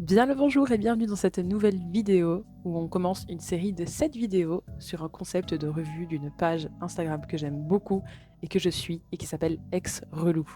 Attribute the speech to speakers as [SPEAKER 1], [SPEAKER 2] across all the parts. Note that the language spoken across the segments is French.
[SPEAKER 1] Bien le bonjour et bienvenue dans cette nouvelle vidéo où on commence une série de 7 vidéos sur un concept de revue d'une page Instagram que j'aime beaucoup et que je suis et qui s'appelle Ex-Relou.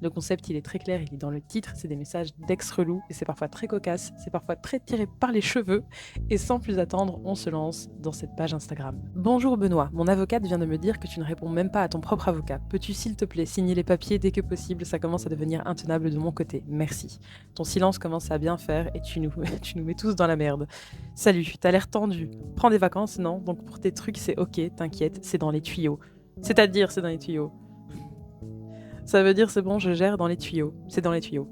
[SPEAKER 1] Le concept il est très clair, il est dans le titre, c'est des messages d'ex-relou et c'est parfois très cocasse, c'est parfois très tiré par les cheveux et sans plus attendre, on se lance dans cette page Instagram. Bonjour Benoît, mon avocate vient de me dire que tu ne réponds même pas à ton propre avocat. Peux-tu s'il te plaît signer les papiers dès que possible, ça commence à devenir intenable de mon côté, merci. Ton silence commence à bien faire et tu nous mets tous dans la merde. Salut, t'as l'air tendu. Prends des vacances, non? Donc pour tes trucs c'est ok, t'inquiète, c'est dans les tuyaux. C'est-à-dire c'est dans les tuyaux. Ça veut dire c'est bon, je gère dans les tuyaux. C'est dans les tuyaux.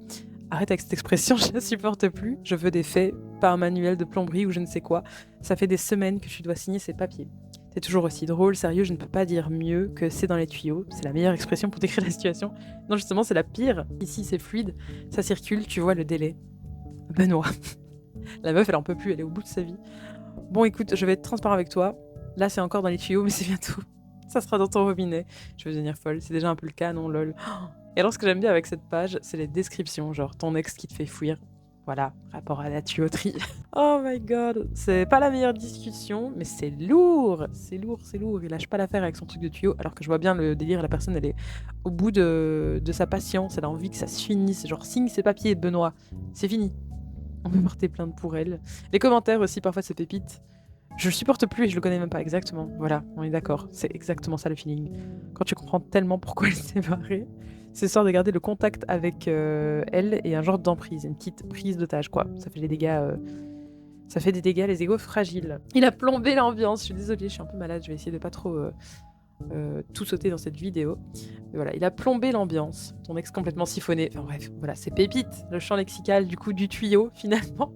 [SPEAKER 1] Arrête avec cette expression, je la supporte plus. Je veux des faits, pas un manuel de plomberie ou je ne sais quoi. Ça fait des semaines que tu dois signer ces papiers. T'es toujours aussi drôle, sérieux, je ne peux pas dire mieux que c'est dans les tuyaux. C'est la meilleure expression pour décrire la situation. Non, justement, c'est la pire. Ici, c'est fluide, ça circule, tu vois le délai. Benoît. La meuf, elle en peut plus, elle est au bout de sa vie. Bon, écoute, je vais être transparent avec toi. Là, c'est encore dans les tuyaux, mais c'est bientôt. Ça sera dans ton robinet. Je vais devenir folle. C'est déjà un peu le cas, non, lol. Et alors, ce que j'aime bien avec cette page, c'est les descriptions. Genre, ton ex qui te fait fuir. Voilà, rapport à la tuyauterie. Oh my god. C'est pas la meilleure discussion, mais c'est lourd. C'est lourd, c'est lourd. Il lâche pas l'affaire avec son truc de tuyau, alors que je vois bien le délire. La personne, elle est au bout de sa patience. Elle a envie que ça se finisse. Genre, signe ses papiers, Benoît. C'est fini. On peut porter plainte pour elle. Les commentaires aussi, parfois, c'est pépite. Je le supporte plus et je le connais même pas exactement. Voilà, on est d'accord. C'est exactement ça le feeling. Quand tu comprends tellement pourquoi elle s'est barrée, c'est histoire de garder le contact avec elle et un genre d'emprise, une petite prise d'otage, quoi. Ça fait des dégâts. Ça fait des dégâts, les égos fragiles. Il a plombé l'ambiance. Je suis désolée, je suis un peu malade. Je vais essayer de pas trop tout sauter dans cette vidéo. Mais voilà, il a plombé l'ambiance. Ton ex complètement siphonné. Enfin bref, voilà, c'est pépite. Le champ lexical du coup du tuyau finalement.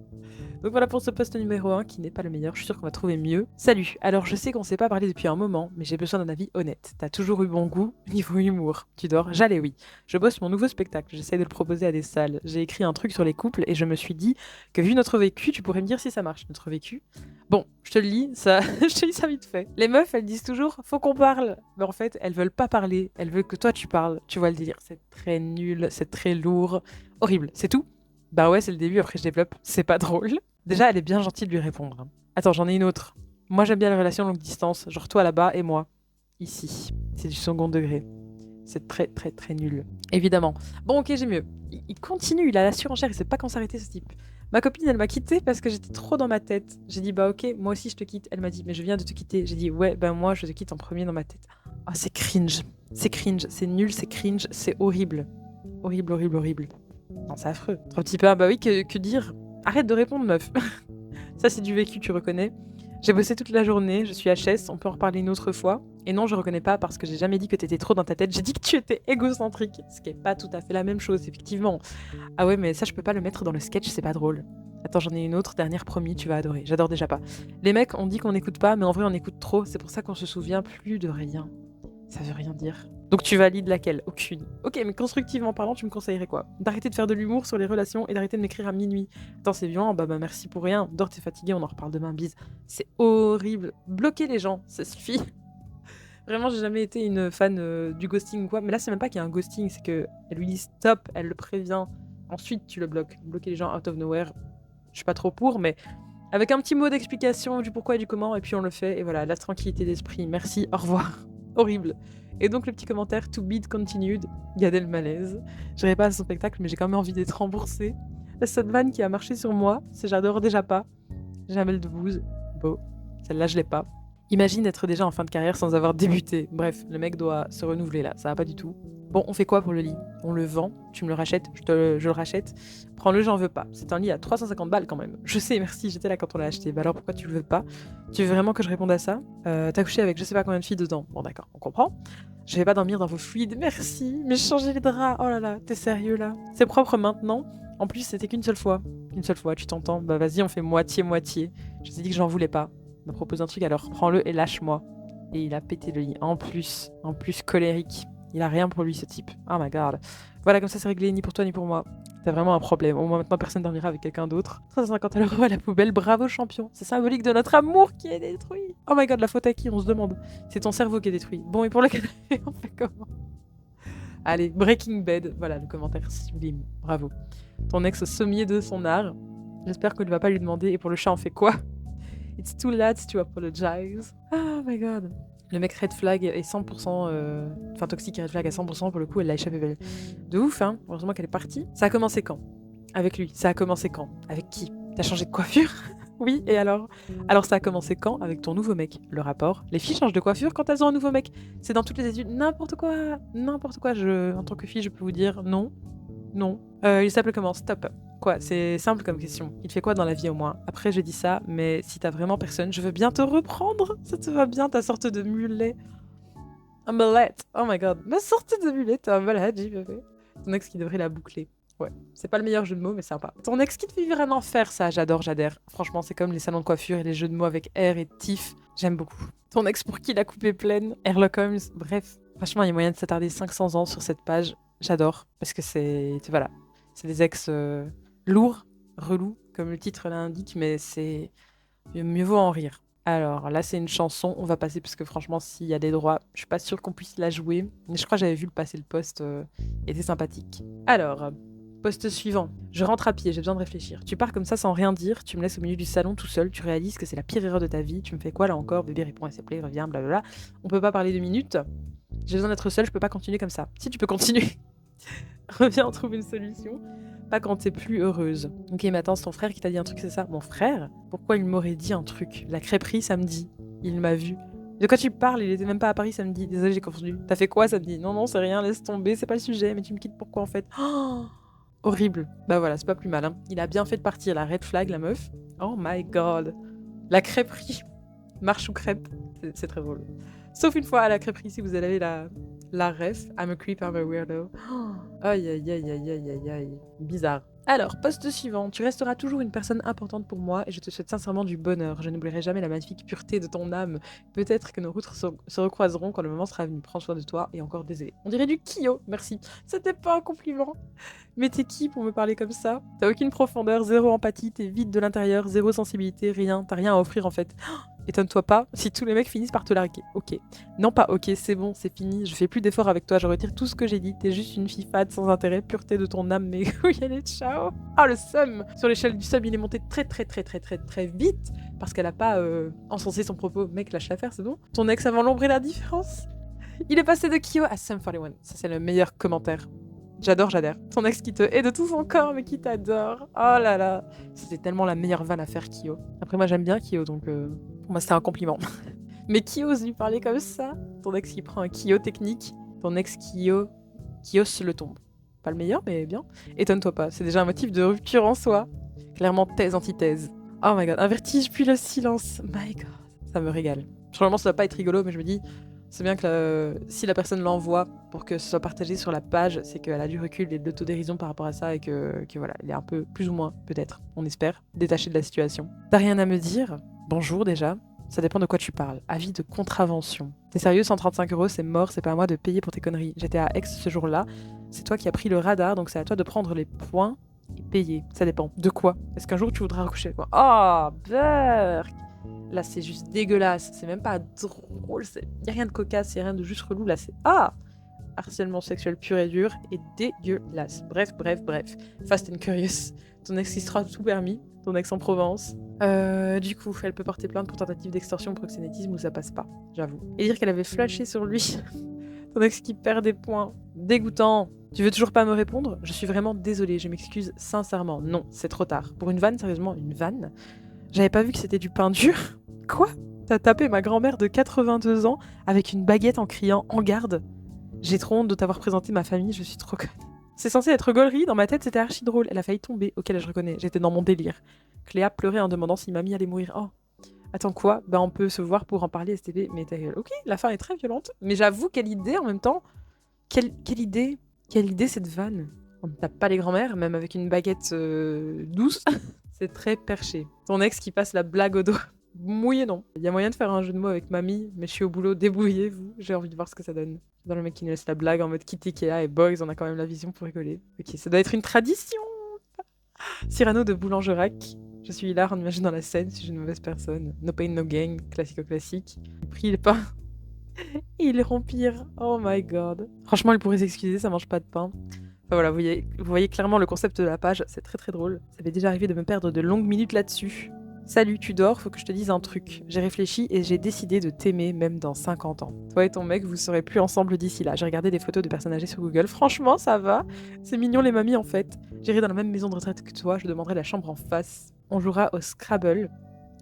[SPEAKER 1] Donc voilà pour ce post numéro 1 qui n'est pas le meilleur, je suis sûre qu'on va trouver mieux. Salut, alors je sais qu'on s'est pas parlé depuis un moment, mais j'ai besoin d'un avis honnête. T'as toujours eu bon goût, niveau humour. Tu dors? J'allais oui. Je bosse mon nouveau spectacle, j'essaie de le proposer à des salles. J'ai écrit un truc sur les couples et je me suis dit que vu notre vécu, tu pourrais me dire si ça marche, notre vécu. Bon, je te le lis, ça, je te lis ça vite fait. Les meufs, elles disent toujours, faut qu'on parle. Mais en fait, elles veulent pas parler, elles veulent que toi tu parles. Tu vois le délire, c'est très nul, c'est très lourd, horrible, c'est tout? Bah ouais, c'est le début, après je développe, c'est pas drôle. Déjà, elle est bien gentille de lui répondre. Attends, j'en ai une autre. Moi, j'aime bien les relations longue distance, genre toi là-bas et moi ici. C'est du second degré. C'est très très très nul. Évidemment. Bon, ok, j'ai mieux. Il continue, il a la surenchère, il sait pas quand s'arrêter ce type. Ma copine, elle m'a quitté parce que j'étais trop dans ma tête. J'ai dit, bah ok, moi aussi je te quitte. Elle m'a dit, mais je viens de te quitter. J'ai dit, ouais, ben moi je te quitte en premier dans ma tête. Ah, c'est cringe. C'est cringe, c'est nul, c'est cringe, c'est horrible. Horrible, horrible, horrible. Non, c'est affreux. Trop petit peu, bah oui, que dire? Arrête de répondre, meuf. Ça, c'est du vécu, tu reconnais. J'ai bossé toute la journée, je suis HS, on peut en reparler une autre fois. Et non, je reconnais pas parce que j'ai jamais dit que t'étais trop dans ta tête, j'ai dit que tu étais égocentrique. Ce qui est pas tout à fait la même chose, effectivement. Ah ouais, mais ça, je peux pas le mettre dans le sketch, c'est pas drôle. Attends, j'en ai une autre, dernière promis, tu vas adorer. J'adore déjà pas. Les mecs, on dit qu'on n'écoute pas, mais en vrai, on écoute trop. C'est pour ça qu'on se souvient plus de rien. Ça veut rien dire. Donc tu valides laquelle? Aucune. Ok, mais constructivement parlant, tu me conseillerais quoi? D'arrêter de faire de l'humour sur les relations et d'arrêter de m'écrire à minuit. Attends, c'est violent, bah merci pour rien. Dors, t'es fatigué, on en reparle demain, bise. C'est horrible. Bloquer les gens, ça suffit. Vraiment, j'ai jamais été une fan du ghosting ou quoi. Mais là, c'est même pas qu'il y a un ghosting, c'est que elle lui dit stop, elle le prévient. Ensuite, tu le bloques. Bloquer les gens out of nowhere, je suis pas trop pour, mais avec un petit mot d'explication du pourquoi et du comment, et puis on le fait. Et voilà, la tranquillité d'esprit. Merci, au revoir. Horrible. Et donc le petit commentaire to be continued, Gad malaise. J'irai pas à son spectacle, mais j'ai quand même envie d'être remboursée. La seule vanne qui a marché sur moi, c'est j'adore déjà pas. Jamel Debbouze, beau. Celle-là, je l'ai pas. Imagine être déjà en fin de carrière sans avoir débuté. Bref, le mec doit se renouveler là, ça va pas du tout. Bon, on fait quoi pour le lit? On le vend, tu me le rachètes, je le rachète. Prends-le, j'en veux pas. C'est un lit à 350 balles quand même. Je sais, merci, j'étais là quand on l'a acheté. Bah alors pourquoi tu le veux pas? Tu veux vraiment que je réponde à ça? T'as couché avec je sais pas combien de filles dedans. Bon d'accord, on comprend. Je vais pas dormir dans vos fluides, merci. Mais changer les draps, oh là là, t'es sérieux là? C'est propre maintenant. En plus, c'était qu'une seule fois. Une seule fois, tu t'entends? Bah vas-y, on fait moitié-moitié. Je t'ai dit que j'en voulais pas. Il m'a proposé un truc, alors prends-le et lâche-moi. Et il a pété le lit. En plus colérique. Il a rien pour lui, ce type. Oh my god. Voilà, comme ça, c'est réglé, ni pour toi, ni pour moi. T'as vraiment un problème. Au moins, maintenant, personne dormira avec quelqu'un d'autre. 350 € à la poubelle, bravo champion. C'est symbolique de notre amour qui est détruit. Oh my god, la faute à qui? On se demande. C'est ton cerveau qui est détruit. Bon, et pour le canapé, on fait comment? Allez, Breaking Bad. Voilà, le commentaire sublime. Bravo. Ton ex au sommier de son art. J'espère qu'il ne va pas lui demander. Et pour le chat, on fait quoi? It's too late to apologize. Oh my god. Le mec red flag est 100%... Enfin, toxique et red flag à 100%. Pour le coup, elle l'a échappé belle. De ouf, hein. Heureusement qu'elle est partie. Ça a commencé quand? Avec lui. Ça a commencé quand? Avec qui? T'as changé de coiffure? Oui, et alors? Alors ça a commencé quand? Avec ton nouveau mec. Le rapport. Les filles changent de coiffure quand elles ont un nouveau mec. C'est dans toutes les études. N'importe quoi. N'importe quoi. En tant que fille, je peux vous dire non. Non. Il s'appelle comment? Stop. Quoi? C'est simple comme question. Il te fait quoi dans la vie au moins? Après, je dis ça, mais si t'as vraiment personne, je veux bien te reprendre. Ça te va bien, ta sorte de mulet. Un mulet. Oh my god. Ma sorte de mulet, t'es un mulet, j'y vais. Ton ex qui devrait la boucler. Ouais, c'est pas le meilleur jeu de mots, mais sympa. Ton ex qui te fait vivre un enfer, ça, j'adore, j'adhère. Franchement, c'est comme les salons de coiffure et les jeux de mots avec R et Tiff. J'aime beaucoup. Ton ex pour qui la coupe est pleine, Sherlock Holmes, bref. Franchement, il y a moyen de s'attarder 500 ans sur cette page. J'adore, parce que voilà. C'est des ex lourds, relous, comme le titre l'indique, mais c'est... Mieux vaut en rire. Alors là, c'est une chanson, on va passer, parce que franchement, s'il y a des droits, je suis pas sûre qu'on puisse la jouer. Mais je crois que j'avais vu le passer le post, il était sympathique. Alors... Poste suivant. Je rentre à pied, j'ai besoin de réfléchir. Tu pars comme ça sans rien dire, tu me laisses au milieu du salon tout seul, tu réalises que c'est la pire erreur de ta vie, tu me fais quoi là encore? Bébé répond s'il te plaît, reviens, blablabla. On peut pas parler 2 minutes. J'ai besoin d'être seule, je peux pas continuer comme ça. Si tu peux continuer. Reviens, on trouve une solution. Pas quand t'es plus heureuse. Ok, mais attends, c'est ton frère qui t'a dit un truc, c'est ça? Mon frère? Pourquoi il m'aurait dit un truc? La crêperie samedi. Il m'a vu. De quoi tu parles? Il était même pas à Paris samedi. Désolé, j'ai confondu. T'as fait quoi samedi? Non, non, c'est rien, laisse tomber, c'est pas le sujet, mais tu me quittes pourquoi en fait? Oh, horrible. Bah voilà, c'est pas plus mal. Hein. Il a bien fait de partir, la red flag, la meuf. Oh my god. La crêperie. Marche ou crêpe. C'est très drôle. Sauf une fois à la crêperie, si vous avez la ref. I'm a creep, I'm a weirdo. Oh, aïe, aïe, aïe, aïe, aïe, aïe, aïe. Bizarre. Alors, poste suivant. Tu resteras toujours une personne importante pour moi et je te souhaite sincèrement du bonheur. Je n'oublierai jamais la magnifique pureté de ton âme. Peut-être que nos routes se recroiseront quand le moment sera venu. Prends soin de toi et encore désolé. On dirait du Kyo, merci. C'était pas un compliment. Mais t'es qui pour me parler comme ça? T'as aucune profondeur, zéro empathie, t'es vide de l'intérieur, zéro sensibilité, rien. T'as rien à offrir en fait. Étonne-toi pas si tous les mecs finissent par te larguer. Ok. Non pas ok, c'est bon, c'est fini, je fais plus d'efforts avec toi, je retire tout ce que j'ai dit. T'es juste une fille fade sans intérêt, pureté de ton âme, mais oui, allez, ciao. Ah, le seum. Sur l'échelle du seum, il est monté très très très très très très vite parce qu'elle a pas encensé son propos. Mec, lâche l'affaire, c'est bon. Ton ex avant l'ombre et la différence. Il est passé de Kyo à Sum 41. Ça, c'est le meilleur commentaire. J'adore, j'adhère. Ton ex qui te hait de tout son corps, mais qui t'adore. Oh là là. C'était tellement la meilleure vanne à faire, Kyo. Après, moi, j'aime bien Kyo, donc pour moi, c'était un compliment. Mais qui ose lui parler comme ça? Ton ex qui prend un Kyo technique. Ton ex qui ose le tombe. Pas le meilleur, mais bien. Étonne-toi pas, c'est déjà un motif de rupture en soi. Clairement, thèse, antithèse. Oh my god, un vertige puis le silence. My god, ça me régale. Probablement, ça va pas être rigolo, mais je me dis... C'est bien que si la personne l'envoie pour que ce soit partagé sur la page, c'est qu'elle a du recul et de l'autodérision par rapport à ça et que voilà, elle est un peu, plus ou moins, peut-être, on espère, détachée de la situation. T'as rien à me dire? Bonjour déjà. Ça dépend de quoi tu parles. Avis de contravention. T'es sérieux, 135 €, c'est mort, c'est pas à moi de payer pour tes conneries. J'étais à Aix ce jour-là, c'est toi qui as pris le radar, donc c'est à toi de prendre les points et payer. Ça dépend. De quoi? Est-ce qu'un jour tu voudras recoucher avec moi? Oh, Berk! Là, c'est juste dégueulasse. C'est même pas drôle. Y a rien de cocasse, y a rien de juste relou. Là, c'est... Ah! Harcèlement sexuel pur et dur et dégueulasse. Bref. Fast and Curious. Ton ex qui sera tout permis. Ton ex en Provence. Du coup, elle peut porter plainte pour tentative d'extorsion, proxénétisme ou ça passe pas. J'avoue. Et dire qu'elle avait flashé sur lui. Ton ex qui perd des points. Dégoûtant. Tu veux toujours pas me répondre? Je suis vraiment désolée. Je m'excuse sincèrement. Non, c'est trop tard. Pour une vanne, sérieusement, une vanne? J'avais pas vu que c'était du pain dur. Quoi? T'as tapé ma grand-mère de 82 ans avec une baguette en criant « En garde !» J'ai trop honte de t'avoir présenté ma famille, je suis trop conne. C'est censé être gaulerie, dans ma tête c'était archi drôle. Elle a failli tomber, ok là je reconnais, j'étais dans mon délire. Cléa pleurait en demandant si mamie allait mourir. Oh, attends quoi? Bah on peut se voir pour en parler STV, mais ta gueule. Ok, la fin est très violente, mais j'avoue quelle idée en même temps. Quelle idée? Quelle idée cette vanne? On ne tape pas les grand-mères, même avec une baguette douce. C'est très perché. Ton ex qui passe la blague au doigt. Mouillé non. Il y a moyen de faire un jeu de mots avec mamie, mais je suis au boulot, débrouillez-vous. J'ai envie de voir ce que ça donne. Dans le mec qui nous laisse la blague en mode Kitty Kea et Boys, on a quand même la vision pour rigoler. Ok, ça doit être une tradition. Cyrano de Boulangerac. Je suis hilar en imaginant la scène, si je suis une mauvaise personne. No pain, no gain, classico-classique. Il prie le pain. Et il rompire. Oh my god. Franchement, il pourrait s'excuser, ça mange pas de pain. Enfin, voilà, vous voyez clairement le concept de la page, c'est très très drôle. Ça m'est déjà arrivé de me perdre de longues minutes là-dessus. Salut, tu dors, faut que je te dise un truc. J'ai réfléchi et j'ai décidé de t'aimer même dans 50 ans. Toi et ton mec, vous serez plus ensemble d'ici là. J'ai regardé des photos de personnes âgées sur Google. Franchement, ça va. C'est mignon les mamies en fait. J'irai dans la même maison de retraite que toi, je demanderai la chambre en face. On jouera au Scrabble.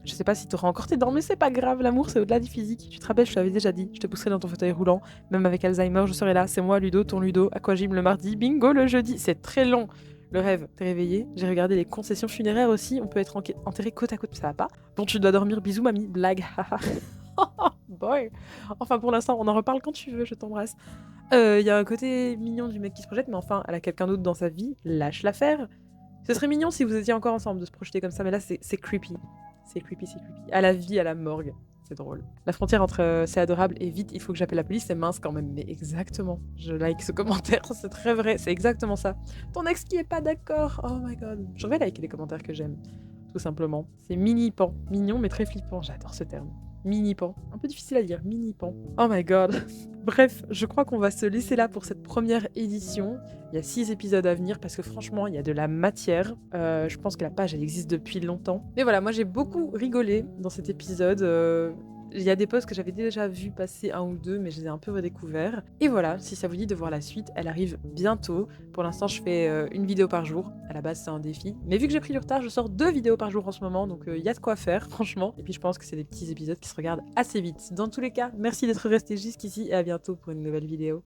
[SPEAKER 1] Je sais pas si t'auras encore tes dents, mais c'est pas grave, l'amour c'est au-delà du physique. Tu te rappelles, je te l'avais déjà dit, je te pousserai dans ton fauteuil roulant. Même avec Alzheimer, je serai là. C'est moi, Ludo, ton Ludo. Aquagym le mardi, bingo le jeudi. C'est très long. Le rêve, t'es réveillé. J'ai regardé les concessions funéraires aussi. On peut être enterré côte à côte, ça va pas. Bon, tu dois dormir, bisous mamie, blague, haha. Boy. Enfin, pour l'instant, on en reparle quand tu veux, je t'embrasse. Il y a un côté mignon du mec qui se projette, mais enfin, elle a quelqu'un d'autre dans sa vie, lâche l'affaire. Ce serait mignon si vous étiez encore ensemble de se projeter comme ça, mais là, c'est creepy. C'est creepy, c'est creepy. À la vie, à la morgue. C'est drôle. La frontière entre c'est adorable et vite, il faut que j'appelle la police, c'est mince quand même. Mais exactement. Je like ce commentaire, c'est très vrai. C'est exactement ça. Ton ex qui est pas d'accord. Oh my god. Je vais liker les commentaires que j'aime. Tout simplement. C'est mini-pan. Mignon, mais très flippant. J'adore ce terme. Mini-pan. Un peu difficile à dire. Mini-pan. Oh my god. Bref, je crois qu'on va se laisser là pour cette première édition. Il y a 6 épisodes à venir parce que franchement, il y a de la matière. Je pense que la page, elle existe depuis longtemps. Mais voilà, moi j'ai beaucoup rigolé dans cet épisode. Il y a des posts que j'avais déjà vu passer un ou deux, mais je les ai un peu redécouverts. Et voilà, si ça vous dit de voir la suite, elle arrive bientôt. Pour l'instant, je fais une vidéo par jour. À la base, c'est un défi. Mais vu que j'ai pris du retard, je sors 2 vidéos par jour en ce moment, donc il y a de quoi faire, franchement. Et puis je pense que c'est des petits épisodes qui se regardent assez vite. Dans tous les cas, merci d'être resté jusqu'ici et à bientôt pour une nouvelle vidéo.